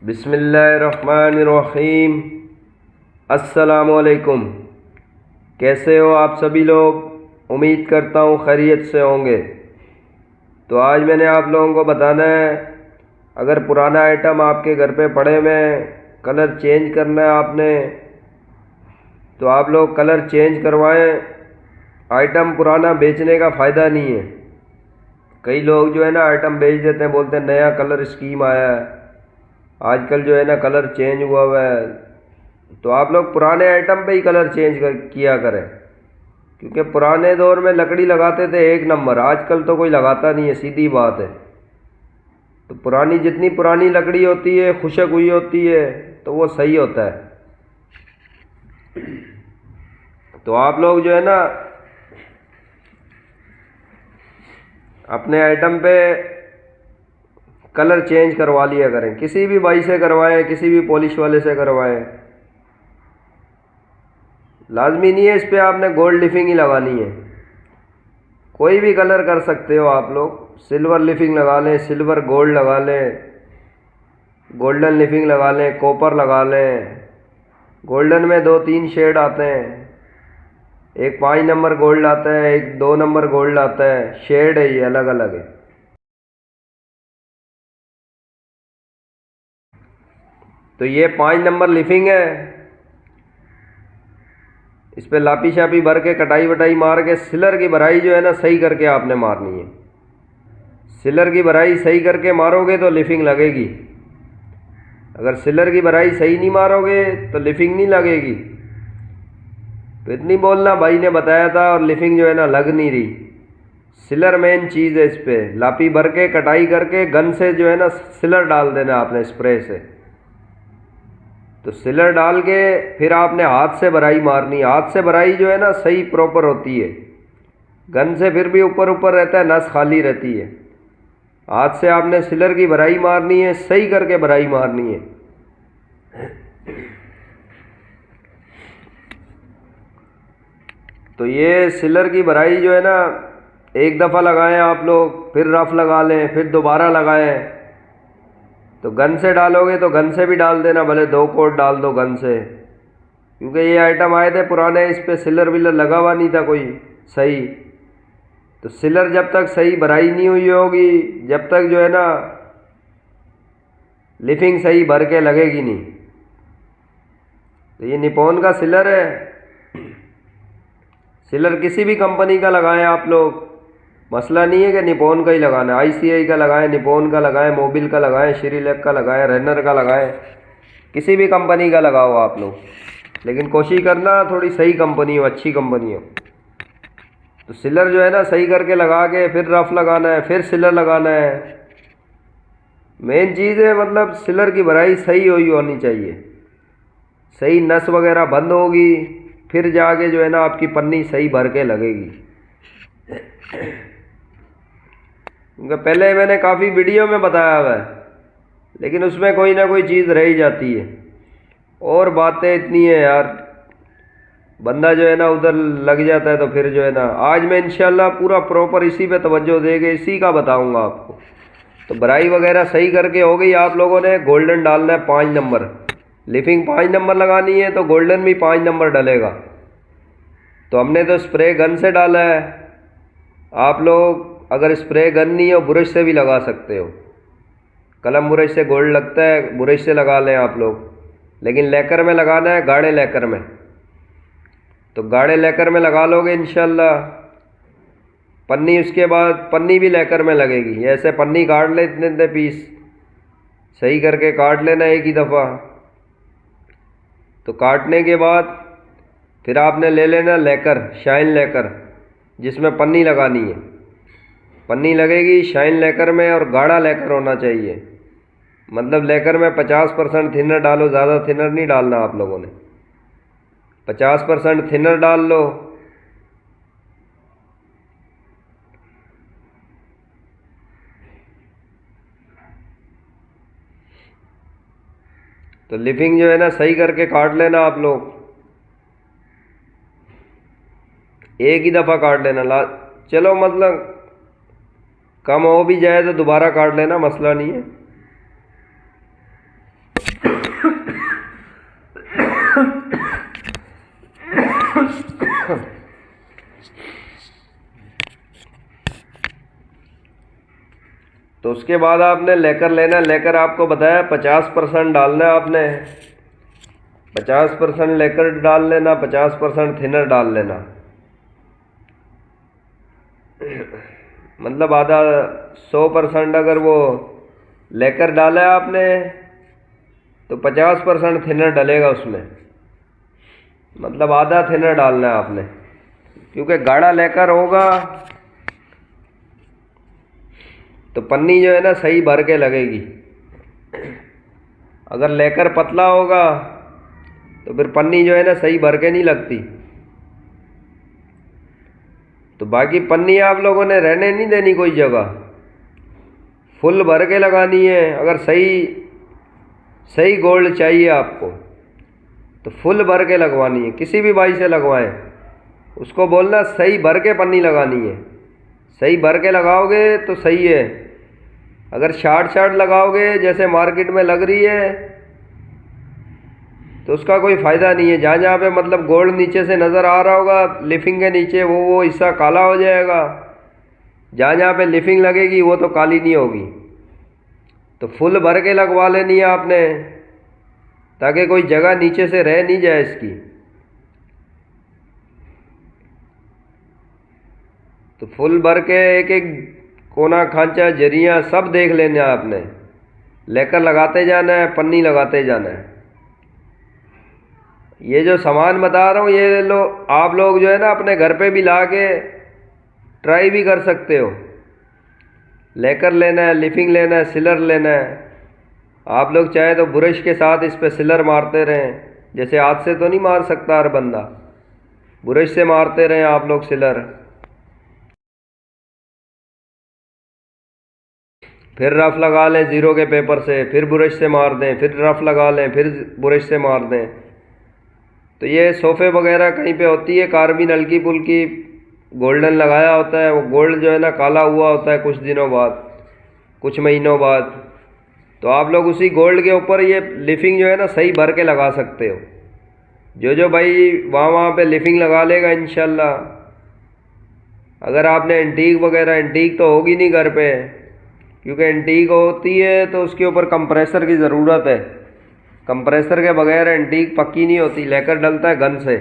بسم اللہ الرحمن الرحیم۔ السلام علیکم۔ کیسے ہو آپ سبھی لوگ؟ امید کرتا ہوں خیریت سے ہوں گے۔ تو آج میں نے آپ لوگوں کو بتانا ہے، اگر پرانا آئٹم آپ کے گھر پہ پڑے ہوئے کلر چینج کرنا ہے آپ نے، تو آپ لوگ کلر چینج کروائیں۔ آئٹم پرانا بیچنے کا فائدہ نہیں ہے۔ کئی لوگ جو ہے نا آئٹم بیچ دیتے ہیں، بولتے ہیں نیا کلر اسکیم آیا ہے، آج کل جو ہے نا کلر چینج ہوا ہے۔ تو آپ لوگ پرانے آئٹم پہ ہی کلر چینج کیا کریں، کیونکہ پرانے دور میں لکڑی لگاتے تھے ایک نمبر، آج کل تو کوئی لگاتا نہیں ہے، سیدھی بات ہے۔ تو پرانی جتنی پرانی لکڑی ہوتی ہے، خشک ہوئی ہوتی ہے، تو وہ صحیح ہوتا ہے۔ تو آپ لوگ جو ہے نا اپنے آئٹم پہ کلر چینج کروا لیا کریں، کسی بھی بھائی سے کروائیں، کسی بھی پالش والے سے کروائیں۔ لازمی نہیں ہے اس پہ آپ نے گولڈ لفنگ ہی لگانی ہے، کوئی بھی کلر کر سکتے ہو آپ لوگ۔ سلور لفنگ لگا لیں، سلور گولڈ لگا لیں، گولڈن لفنگ لگا لیں، کوپر لگا لیں۔ گولڈن میں 2-3 شیڈ آتے ہیں، ایک 5 نمبر گولڈ آتا ہے، ایک 2 نمبر گولڈ آتا ہے، شیڈ ہے، یہ الگ الگ ہے۔ تو یہ 5 نمبر لفنگ ہے، اس پہ لاپی شاپی بھر کے کٹائی وٹائی مار کے سلر کی بھرائی جو ہے نا صحیح کر کے آپ نے مارنی ہے۔ سلر کی بھرائی صحیح کر کے مارو گے تو لفنگ لگے گی، اگر سلر کی بھرائی صحیح نہیں مارو گے تو لفنگ نہیں لگے گی۔ تو اتنی بولنا بھائی نے بتایا تھا اور لفنگ جو ہے نا لگ نہیں رہی۔ سلر مین چیز ہے، اس پہ لاپی بھر کے کٹائی کر کے گن سے جو ہے نا سلر ڈال دینا آپ نے اسپرے سے۔ تو سلر ڈال کے پھر آپ نے ہاتھ سے بھرائی مارنی ہے، ہاتھ سے بھرائی جو ہے نا صحیح پراپر ہوتی ہے، گن سے پھر بھی اوپر اوپر رہتا ہے، نس خالی رہتی ہے۔ ہاتھ سے آپ نے سلر کی بھرائی مارنی ہے، صحیح کر کے بھرائی مارنی ہے۔ تو یہ سلر کی بھرائی جو ہے نا ایک دفعہ لگائیں آپ لوگ، پھر رف لگا لیں، پھر دوبارہ لگائیں۔ تو گن سے ڈالو گے تو گن سے بھی ڈال دینا، بھلے 2 کوٹ ڈال دو گن سے، کیونکہ یہ آئٹم آئے تھے پرانے، اس پہ سلر ولر لگا ہوا نہیں تھا کوئی صحیح۔ تو سلر جب تک صحیح بھرائی نہیں ہوئی ہوگی، جب تک جو ہے نا لفنگ صحیح بھر کے لگے گی نہیں۔ تو یہ نیپون کا سلر ہے، سلر کسی بھی کمپنی کا لگائیں آپ لوگ، مسئلہ نہیں ہے کہ نیپون کا ہی لگانا ہے، آئی سی آئی کا لگائیں، نیپون کا لگائیں، موبل کا لگائیں، شری لیک کا لگائیں، رینر کا لگائیں، کسی بھی کمپنی کا لگاؤ آپ لوگ، لیکن کوشش کرنا تھوڑی صحیح کمپنی ہو، اچھی کمپنی ہو۔ تو سلر جو ہے نا صحیح کر کے لگا کے پھر رف لگانا ہے، پھر سلر لگانا ہے۔ مین چیز ہے مطلب سلر کی بھرائی صحیح ہوئی ہونی چاہیے، صحیح نس وغیرہ بند ہوگی، پھر جا کے جو ہے نا آپ کی پنی صحیح بھر کے لگے گی۔ کیونکہ پہلے میں نے کافی ویڈیو میں بتایا ہوا ہے، لیکن اس میں کوئی نہ کوئی چیز رہ ہی جاتی ہے، اور باتیں اتنی ہیں یار، بندہ جو ہے نا ادھر لگ جاتا ہے۔ تو پھر جو ہے نا آج میں انشاءاللہ پورا پراپر اسی پہ توجہ دے کے اسی کا بتاؤں گا آپ کو۔ تو بھرائی وغیرہ صحیح کر کے ہو گئی، آپ لوگوں نے گولڈن ڈالنا ہے 5 نمبر، لفنگ 5 نمبر لگانی ہے تو گولڈن بھی 5 نمبر ڈلے گا۔ تو ہم نے تو اسپرے گن سے ڈالا ہے، آپ لوگ اگر اسپرے گن نہیں ہو برش سے بھی لگا سکتے ہو، قلم برش سے گولڈ لگتا ہے، برش سے لگا لیں آپ لوگ، لیکن لیکر میں لگانا ہے، گاڑے لیکر میں۔ تو گاڑے لیکر میں لگا لو گے انشاءاللہ، پنی اس کے بعد پنی بھی لیکر میں لگے گی، ایسے پنی کاٹ لیں اتنے اتنے پیس، صحیح کر کے کاٹ لینا ایک ہی دفعہ۔ تو کاٹنے کے بعد پھر آپ نے لے لینا لیکر، شائن لیکر، جس میں پنی لگانی ہے، پنی لگے گی شائن لیکر میں، اور گاڑا لیکر ہونا چاہیے، مطلب لیکر میں 50% تھنر ڈالو، زیادہ تھنر نہیں ڈالنا آپ لوگوں نے، 50% تھنر ڈال لو۔ تو لفنگ جو ہے نا صحیح کر کے کاٹ لینا آپ لوگ، ایک ہی دفعہ کاٹ لینا، چلو مطلب کم ہو بھی جائے تو دوبارہ کاٹ لینا، مسئلہ نہیں ہے۔ تو اس کے بعد آپ نے لیکر لینا ہے. لیکر آپ کو بتایا 50% ڈالنا ہے. آپ نے 50% لیکر ڈال لینا, 50% تھنر ڈال لینا. مطلب آدھا 100% اگر وہ لیکر ڈالا ہے آپ نے تو 50% تھنر ڈلے گا اس میں. مطلب آدھا تھنر ڈالنا ہے آپ نے, کیونکہ گاڑھا لیکر ہوگا تو پنی جو ہے نا صحیح بھر کے لگے گی. اگر لیکر پتلا ہوگا تو پھر پنی جو ہے نا صحیح بھر کے نہیں لگتی. تو باقی پنی آپ لوگوں نے رہنے نہیں دینی کوئی جگہ, فل بھر کے لگانی ہے. اگر صحیح گولڈ چاہیے آپ کو تو فل بھر کے لگوانی ہے. کسی بھی بھائی سے لگوائیں, اس کو بولنا صحیح بھر کے پنی لگانی ہے. صحیح بھر کے لگاؤ گے تو صحیح ہے. اگر شارٹ لگاؤ گے جیسے مارکیٹ میں لگ رہی ہے تو اس کا کوئی فائدہ نہیں ہے. جہاں جہاں پہ مطلب گولڈ نیچے سے نظر آ رہا ہوگا لفنگ کے نیچے, وہ حصہ کالا ہو جائے گا. جہاں جہاں پہ لفنگ لگے گی وہ تو کالی نہیں ہوگی. تو فل بھر کے لگوا لینی ہے آپ نے, تاکہ کوئی جگہ نیچے سے رہ نہیں جائے اس کی. تو فل بھر کے ایک ایک کونا کھانچا جریاں سب دیکھ لینا آپ نے. لیکر لگاتے جانا ہے, پنی لگاتے جانا ہے. یہ جو سامان بتا رہا ہوں یہ آپ لوگ جو ہے نا اپنے گھر پہ بھی لا کے ٹرائی بھی کر سکتے ہو. لیکر لینا ہے, لفنگ لینا ہے, سلر لینا ہے. آپ لوگ چاہے تو برش کے ساتھ اس پہ سلر مارتے رہیں. جیسے ہاتھ سے تو نہیں مار سکتا ہر بندہ, برش سے مارتے رہیں آپ لوگ سلر. پھر رف لگا لیں زیرو کے پیپر سے, پھر برش سے مار دیں, پھر رف لگا لیں, پھر برش سے مار دیں. تو یہ صوفے وغیرہ کہیں پہ ہوتی ہے کاربن ہلکی پھلکی گولڈن لگایا ہوتا ہے, وہ گولڈ جو ہے نا کالا ہوا ہوتا ہے کچھ دنوں بعد, کچھ مہینوں بعد. تو آپ لوگ اسی گولڈ کے اوپر یہ لفنگ جو ہے نا صحیح بھر کے لگا سکتے ہو. جو بھائی وہاں پہ لفنگ لگا لے گا انشاءاللہ. اگر آپ نے انٹیک وغیرہ, انٹیک تو ہوگی نہیں گھر پہ, کیونکہ انٹیک ہوتی ہے تو اس کے اوپر کمپریسر کی ضرورت ہے. کمپریسر کے بغیر انٹیک پکی نہیں ہوتی. لیکر ڈلتا ہے گن سے.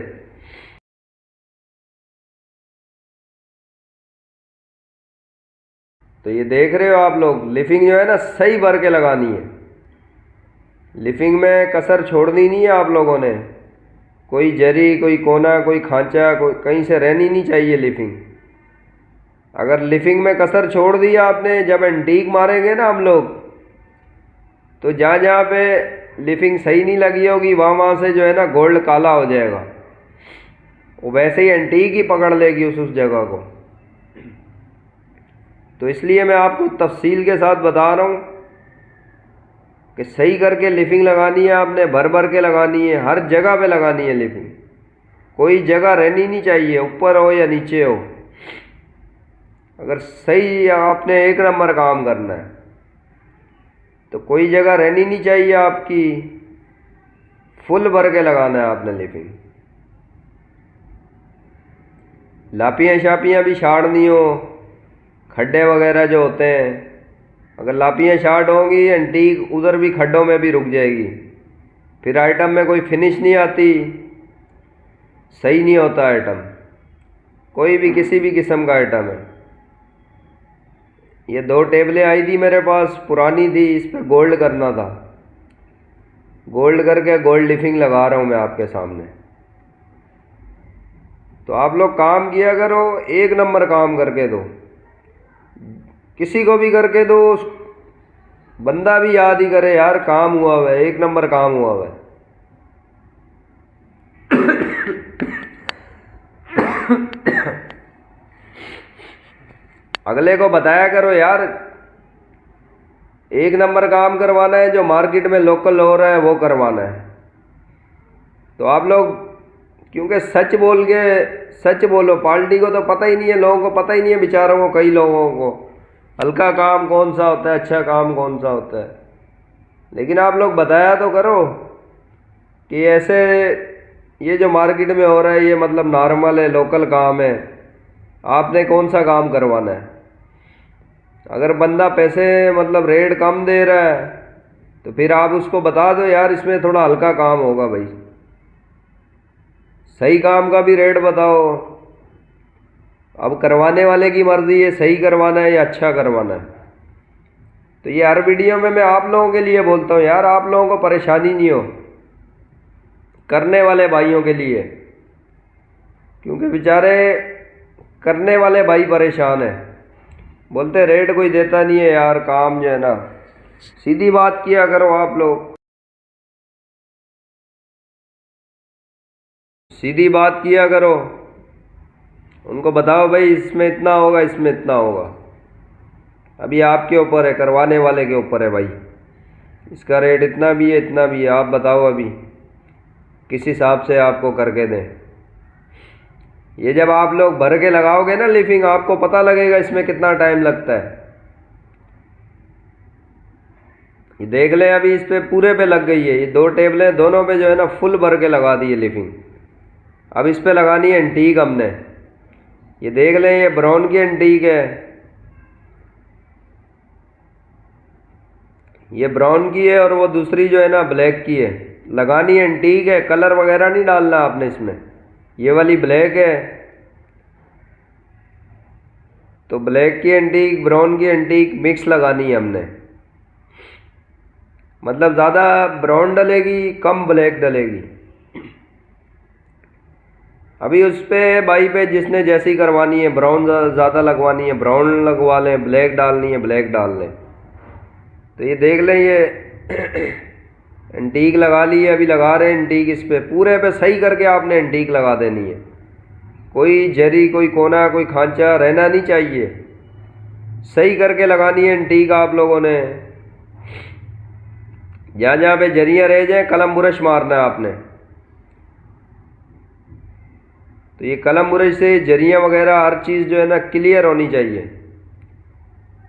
تو یہ دیکھ رہے ہو آپ لوگ, لفنگ جو ہے نا صحیح بھر کے لگانی ہے. لفنگ میں کسر چھوڑنی نہیں ہے آپ لوگوں نے. کوئی جری, کوئی کونا, کوئی کھانچا, کوئی کہیں سے رہنی نہیں چاہیے لفنگ. اگر لفنگ میں کسر چھوڑ دیا آپ نے, جب انٹیک ماریں گے نا ہم لوگ, تو جہاں جہاں پہ لفنگ صحیح نہیں لگی ہوگی وہاں سے جو ہے نا گولڈ کالا ہو جائے گا. وہ ویسے ہی انٹیک ہی پکڑ لے گی اس جگہ کو. تو اس لیے میں آپ کو تفصیل کے ساتھ بتا رہا ہوں کہ صحیح کر کے لفنگ لگانی ہے آپ نے, بھر بھر کے لگانی ہے, ہر جگہ پہ لگانی ہے لفنگ. کوئی جگہ رہنی نہیں چاہیے, اوپر ہو یا نیچے ہو. اگر صحیح آپ نے ایک نمبر کام کرنا ہے تو کوئی جگہ رہنی نہیں چاہیے آپ کی. فل بھر کے لگانا ہے آپ نے لفنگ. لاپیاں شاپیاں بھی شاڑنی ہو, کھڈے وغیرہ جو ہوتے ہیں, اگر لاپیاں شارٹ ہوں گی انٹیک ادھر بھی کھڈوں میں بھی رک جائے گی. پھر آئٹم میں کوئی فنش نہیں آتی, صحیح نہیں ہوتا آئٹم. کوئی بھی کسی بھی قسم کا آئٹم ہے. یہ 2 ٹیبلیں آئی تھی میرے پاس, پرانی تھی, اس پہ گولڈ کرنا تھا. گولڈ کر کے گولڈ لفنگ لگا رہا ہوں میں آپ کے سامنے. تو آپ لوگ کام کیا کرو, ایک نمبر کام کر کے دو. کسی کو بھی کر کے دو, بندہ بھی یاد ہی کرے یار کام ہوا ہوا ہے, ایک نمبر کام ہوا ہوا ہے. اگلے کو بتایا کرو یار ایک نمبر کام کروانا ہے, جو مارکیٹ میں لوکل ہو رہا ہے وہ کروانا ہے. تو آپ لوگ کیونکہ سچ بولو, پارٹی کو تو پتہ ہی نہیں ہے, لوگوں کو پتہ ہی نہیں ہے بیچاروں کو, کئی لوگوں کو ہلکا کام کون سا ہوتا ہے, اچھا کام کون سا ہوتا ہے. لیکن آپ لوگ بتایا تو کرو. کہ ایسے یہ جو مارکیٹ میں ہو رہا ہے یہ مطلب نارمل ہے، لوکل کام ہے، آپ نے کون سا کام کروانا ہے؟ اگر بندہ پیسے مطلب ریٹ کم دے رہا ہے تو پھر آپ اس کو بتا دو یار اس میں تھوڑا ہلکا کام ہوگا بھائی، صحیح کام کا بھی ریٹ بتاؤ۔ اب کروانے والے کی مرضی ہے صحیح کروانا ہے یا اچھا کروانا ہے۔ تو یہ ہر ویڈیو میں آپ لوگوں کے لیے بولتا ہوں یار، آپ لوگوں کو پریشانی نہیں ہو، کرنے والے بھائیوں کے لیے، کیونکہ بیچارے کرنے والے بھائی پریشان ہیں، بولتے ریٹ کوئی دیتا نہیں ہے یار، کام جو ہے نا سیدھی بات کیا کرو، آپ لوگ سیدھی بات کیا کرو، ان کو بتاؤ بھائی اس میں اتنا ہوگا، اس میں اتنا ہوگا۔ ابھی آپ کے اوپر ہے، کروانے والے کے اوپر ہے بھائی، اس کا ریٹ اتنا بھی ہے اتنا بھی ہے، آپ بتاؤ ابھی کس حساب سے آپ کو کر کے دیں۔ یہ جب آپ لوگ بھر کے لگاؤ گے نا لیفنگ، آپ کو پتہ لگے گا اس میں کتنا ٹائم لگتا ہے۔ یہ دیکھ لیں ابھی اس پہ پورے پہ لگ گئی ہے، یہ 2 ٹیبلیں دونوں پہ جو ہے نا فل بھر کے لگا دی ہے لیفنگ۔ اب اس پہ لگانی ہے انٹیک ہم نے، یہ دیکھ لیں یہ براؤن کی انٹیک ہے، یہ براؤن کی ہے، اور وہ دوسری جو ہے نا بلیک کی ہے۔ لگانی ہے انٹیک ہے، کلر وغیرہ نہیں ڈالنا آپ نے اس میں۔ یہ والی بلیک ہے تو بلیک کی انٹیک براؤن کی انٹیک مکس لگانی ہے ہم نے، مطلب زیادہ براؤن ڈلے گی کم بلیک ڈلے گی۔ ابھی اس پہ بائی پہ جس نے جیسی کروانی ہے، براؤن زیادہ لگوانی ہے براؤن لگوا لیں، بلیک ڈالنی ہے بلیک ڈال لیں۔ تو یہ دیکھ لیں یہ انٹیک لگا لی ہے، ابھی لگا رہے ہیں انٹیک، اس پہ پورے پہ صحیح کر کے آپ نے انٹیک لگا دینی ہے، کوئی جری کوئی کونا کوئی کھانچا رہنا نہیں چاہیے، صحیح کر کے لگانی ہے انٹیک آپ لوگوں نے۔ جہاں جہاں پہ جریاں رہ جائیں قلم برش مارنا ہے آپ نے، تو یہ قلم برش سے جریاں وغیرہ ہر چیز جو ہے نا کلیئر ہونی چاہیے،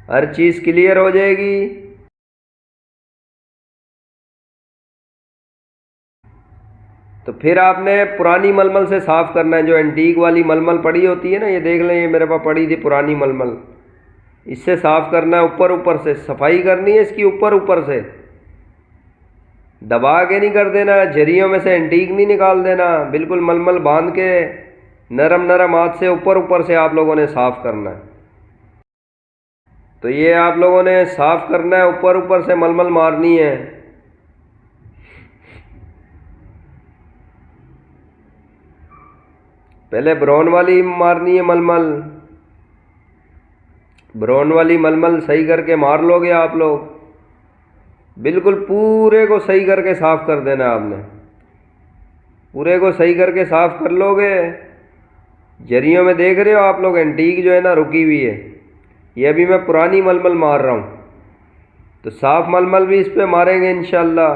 ہر چیز کلیئر ہو جائے گی۔ تو پھر آپ نے پرانی ململ سے صاف کرنا ہے، جو انٹیک والی ململ پڑی ہوتی ہے نا، یہ دیکھ لیں یہ میرے پاس پڑی تھی پرانی ململ، اس سے صاف کرنا ہے، اوپر سے صفائی کرنی ہے اس کی، اوپر سے دبا کے نہیں کر دینا، جریوں میں سے انٹیک نہیں نکال دینا، بالکل ململ باندھ کے نرم ہاتھ سے اوپر سے آپ لوگوں نے صاف کرنا ہے۔ تو یہ آپ لوگوں نے صاف کرنا ہے، اوپر سے ململ مارنی ہے۔ پہلے براؤن والی مارنی ہے ململ، براؤن والی ململ صحیح کر کے مار لو گے آپ لوگ، بالکل پورے کو صحیح کر کے صاف کر دینا آپ نے، پورے کو صحیح کر کے صاف کر لو گے۔ جریوں میں دیکھ رہے ہو آپ لوگ انٹیک جو ہے نا رکی ہوئی ہے، یہ ابھی میں پرانی ململ مار رہا ہوں، تو صاف ململ بھی اس پہ ماریں گے انشاءاللہ۔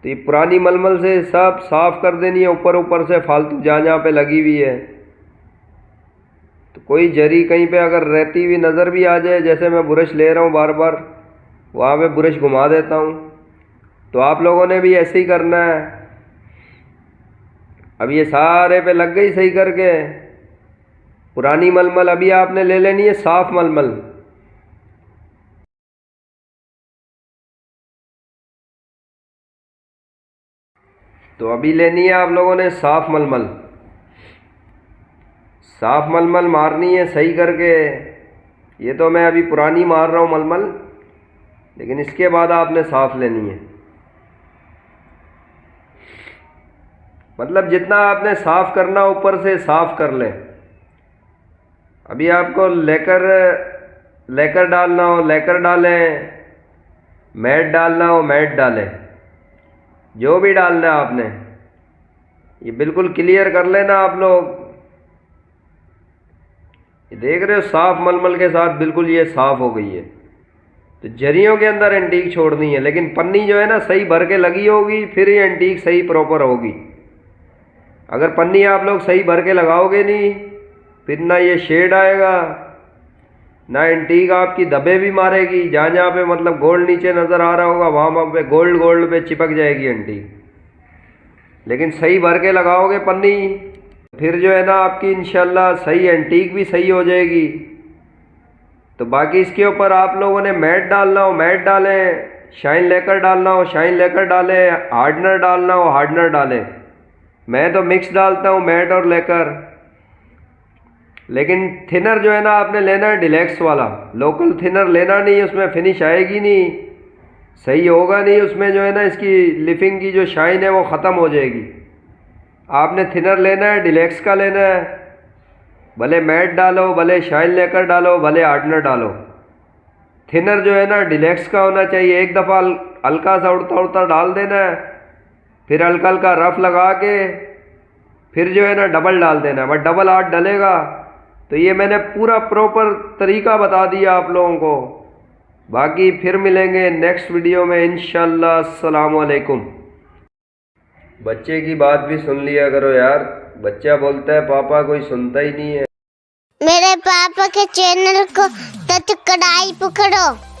تو یہ پرانی ململ سے سب صاف کر دینی ہے، اوپر سے فالتو جہاں پہ لگی ہوئی ہے۔ تو کوئی جری کہیں پہ اگر رہتی ہوئی نظر بھی آ جائے، جیسے میں برش لے رہا ہوں بار بار وہاں پہ برش گھما دیتا ہوں، تو آپ لوگوں نے بھی ایسے ہی کرنا ہے۔ اب یہ سارے پہ لگ گئی صحیح کر کے پرانی ململ، ابھی آپ نے لے لینی ہے صاف ململ۔ تو ابھی لینی ہے آپ لوگوں نے صاف ململ، صاف ململ مارنی ہے صحیح کر کے۔ یہ تو میں ابھی پرانی مار رہا ہوں ململ، لیکن اس کے بعد آپ نے صاف لینی ہے، مطلب جتنا آپ نے صاف کرنا اوپر سے صاف کر لیں۔ ابھی آپ کو لیکر ڈالنا ہو لیکر ڈالیں، میٹ ڈالنا ہو میٹ ڈالیں، جو بھی ڈالنا ہے آپ نے، یہ بالکل کلیئر کر لینا آپ لوگ۔ یہ دیکھ رہے ہو صاف ململ کے ساتھ بالکل یہ صاف ہو گئی ہے۔ تو جریوں کے اندر انٹیک چھوڑنی ہے، لیکن پنی جو ہے نا صحیح بھر کے لگی ہوگی، پھر یہ انٹیک صحیح پراپر ہوگی۔ اگر پنی آپ لوگ صحیح بھر کے لگاؤ گے نہیں، پھر نہ یہ شیڈ آئے گا، نہ انٹیک آپ کی دبے بھی مارے گی، جہاں جہاں پہ مطلب گولڈ نیچے نظر آ رہا ہوگا وہاں پہ گولڈ پہ چپک جائے گی انٹیک۔ لیکن صحیح بھر کے لگاؤ گے پنی، پھر جو ہے نا آپ کی انشاءاللہ صحیح اینٹیک بھی صحیح ہو جائے گی۔ تو باقی اس کے اوپر آپ لوگوں نے میٹ ڈالنا ہو میٹ ڈالیں، شائن لے کر ڈالنا ہو شائن لے کر ڈالیں، ہارڈنر ڈالنا ہو ہارڈنر ڈالیں۔ میں تو مکس ڈالتا ہوں میٹ اور لے کر۔ لیکن تھنر جو ہے نا آپ نے لینا ہے ڈیلیکس والا، لوکل تھنر لینا نہیں، اس میں فنش آئے گی نہیں، صحیح ہوگا نہیں، اس میں جو ہے نا اس کی لفنگ کی جو شائن ہے وہ ختم ہو جائے گی۔ آپ نے تھنر لینا ہے ڈیلیکس کا لینا ہے، بھلے میٹ ڈالو بھلے شائن لے کر ڈالو بھلے ہارڈنر ڈالو، تھنر جو ہے نا ڈیلیکس کا ہونا چاہیے۔ ایک دفعہ ہلکا سا اڑتا اڑتا ڈال دینا ہے، پھر ہلکا ہلکا رف لگا کے پھر جو ہے نا ڈبل ڈال دینا ہے، بس ڈبل آٹھ ڈلے گا۔ تو یہ میں نے پورا پراپر طریقہ بتا دیا آپ لوگوں کو۔ باقی پھر ملیں گے نیکسٹ ویڈیو میں انشاءاللہ۔ السلام علیکم۔ بچے کی بات بھی سن لیا کرو یار، بچہ بولتا ہے پاپا کوئی سنتا ہی نہیں ہے۔ میرے پاپا کے چینل کو سبسکرائب کرو۔